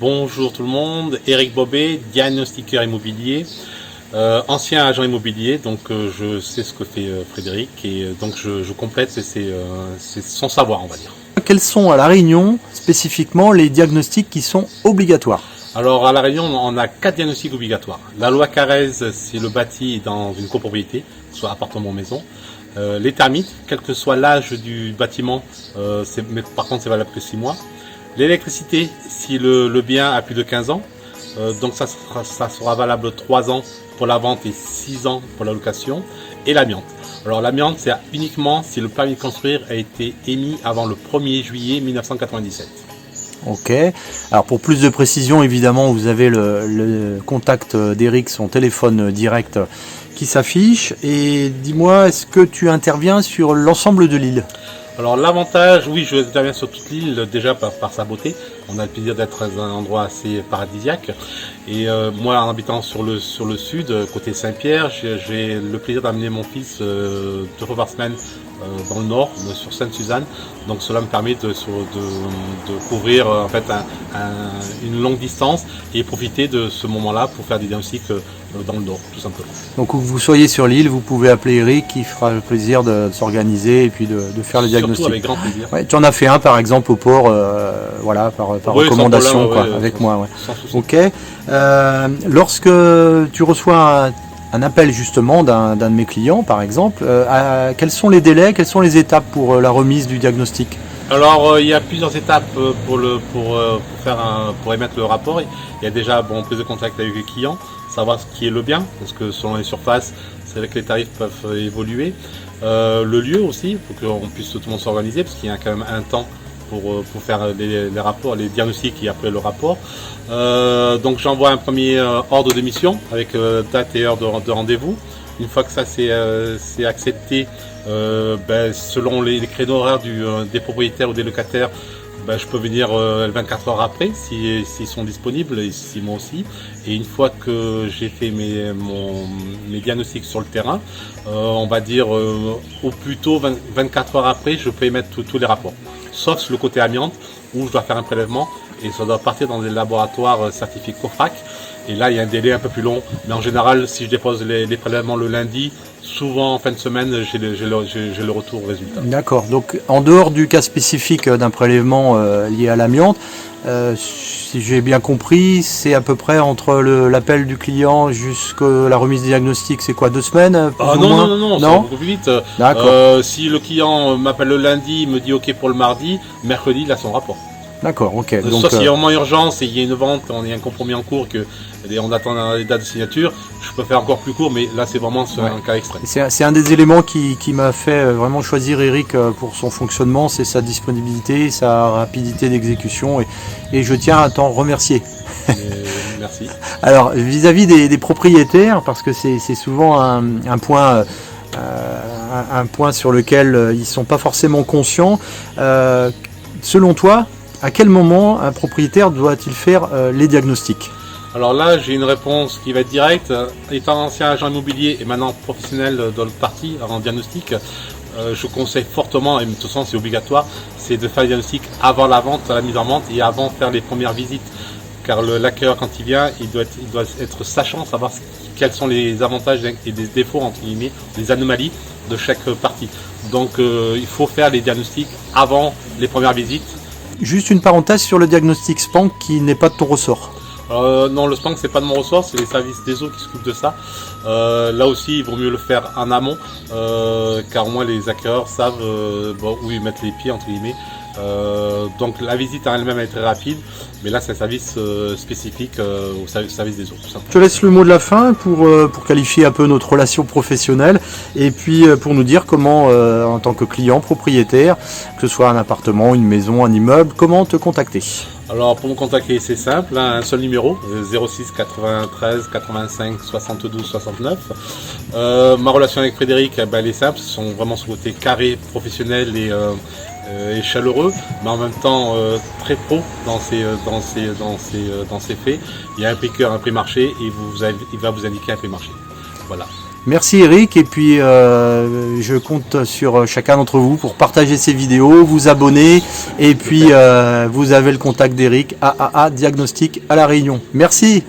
Bonjour tout le monde, Eric Bobet, diagnostiqueur immobilier, ancien agent immobilier, donc je sais ce que fait Frédéric et donc je complète c'est son savoir, on va dire. Quels sont à La Réunion spécifiquement les diagnostics qui sont obligatoires? Alors à La Réunion, on a 4 diagnostics obligatoires. La loi Carrez, c'est le bâti dans une copropriété, soit appartement ou maison. Les termites, quel que soit l'âge du bâtiment, mais par contre c'est valable que 6 mois. L'électricité, si le bien a plus de 15 ans, donc ça sera valable 3 ans pour la vente et 6 ans pour la location. Et l'amiante. Alors l'amiante, c'est uniquement si le permis de construire a été émis avant le 1er juillet 1997. Ok. Alors pour plus de précision, évidemment, vous avez le contact d'Eric, son téléphone direct qui s'affiche. Et dis-moi, est-ce que tu interviens sur l'ensemble de l'île? Alors l'avantage, oui, je interviens sur toute l'île déjà par sa beauté. On a le plaisir d'être dans un endroit assez paradisiaque. Et moi, en habitant sur le sud, côté Saint-Pierre, j'ai le plaisir d'amener mon fils 2 fois par semaine dans le nord, sur Sainte-Suzanne. Donc cela me permet de couvrir en fait une longue distance et profiter de ce moment-là pour faire des diagnostics dans le nord, tout simplement. Donc où vous soyez sur l'île, vous pouvez appeler Eric qui fera le plaisir de s'organiser et puis de faire le diagnostic. Surtout avec grand plaisir. Ouais, tu en as fait un par exemple au port, voilà, par oui, recommandation, problème, quoi, avec moi. Ouais. Sans souci. Ok. Lorsque tu reçois un appel justement d'un de mes clients, par exemple, quels sont les délais, quelles sont les étapes pour la remise du diagnostic? Alors il y a plusieurs étapes pour émettre le rapport. Il y a déjà prise de contact avec le client, savoir ce qui est le bien, parce que selon les surfaces, c'est vrai que les tarifs peuvent évoluer. Le lieu aussi, il faut qu'on puisse tout le monde s'organiser, parce qu'il y a quand même un temps pour faire les rapports, les diagnostics et après le rapport. Donc j'envoie un premier ordre de mission avec date et heure de rendez-vous. Une fois que ça c'est accepté, selon les créneaux horaires des propriétaires ou des locataires, je peux venir 24 heures après s'ils sont disponibles, et si moi aussi. Et une fois que j'ai fait mes diagnostics sur le terrain, on va dire au plus tôt 24 heures après, je peux émettre tous les rapports. Sauf le côté amiante où je dois faire un prélèvement et ça doit partir dans des laboratoires certifiés COFRAC. Et là, il y a un délai un peu plus long. Mais en général, si je dépose les prélèvements le lundi, souvent en fin de semaine, j'ai le retour au résultat. D'accord. Donc, en dehors du cas spécifique d'un prélèvement lié à l'amiante, si j'ai bien compris, c'est à peu près entre l'appel du client jusqu'à la remise des diagnostics, c'est quoi, 2 semaines Non, ça va beaucoup plus vite. D'accord. Si le client m'appelle le lundi, il me dit OK pour le mardi, mercredi, il a son rapport. D'accord, ok. Donc, sauf s'il y a vraiment urgence et il y a une vente, on a un compromis en cours, on attend les dates de signature, je peux faire encore plus court, mais là c'est vraiment un cas extrême. C'est un des éléments qui m'a fait vraiment choisir Eric pour son fonctionnement, c'est sa disponibilité, sa rapidité d'exécution et je tiens à t'en remercier. Merci. Alors vis-à-vis des propriétaires, parce que c'est souvent un point sur lequel ils ne sont pas forcément conscients, selon toi, à quel moment un propriétaire doit-il faire les diagnostics? Alors là, j'ai une réponse qui va être directe. Étant ancien agent immobilier et maintenant professionnel dans le parti en diagnostic, je conseille fortement, et de toute façon c'est obligatoire, c'est de faire le diagnostic avant la vente, la mise en vente et avant de faire les premières visites. Car l'acquéreur, quand il vient, il doit être sachant, savoir quels sont les avantages et des défauts, entre guillemets, les anomalies de chaque partie. Donc il faut faire les diagnostics avant les premières visites. Juste une parenthèse sur le diagnostic SPANC qui n'est pas de ton ressort. Non, le SPANC c'est pas de mon ressort, c'est les services des eaux qui s'occupent de ça. Là aussi, il vaut mieux le faire en amont, car au moins les acquéreurs savent où ils mettent les pieds, entre guillemets. Donc la visite en elle-même est très rapide, mais là c'est un service spécifique au service des eaux. Tout simplement. Je te laisse le mot de la fin pour qualifier un peu notre relation professionnelle et puis pour nous dire comment, en tant que client, propriétaire, que ce soit un appartement, une maison, un immeuble, comment te contacter. Alors pour me contacter c'est simple, un seul numéro, 06 93 85 72 69. Ma relation avec Frédéric, elle est simple, ce sont vraiment son côté carré, professionnel et chaleureux, mais en même temps très pro dans ses faits. Il y a un prix cœur, un prix marché et il va vous indiquer un prix marché. Voilà. Merci Eric, et puis je compte sur chacun d'entre vous pour partager ces vidéos, vous abonner, et puis vous avez le contact d'Eric, AAA Diagnostic à La Réunion. Merci.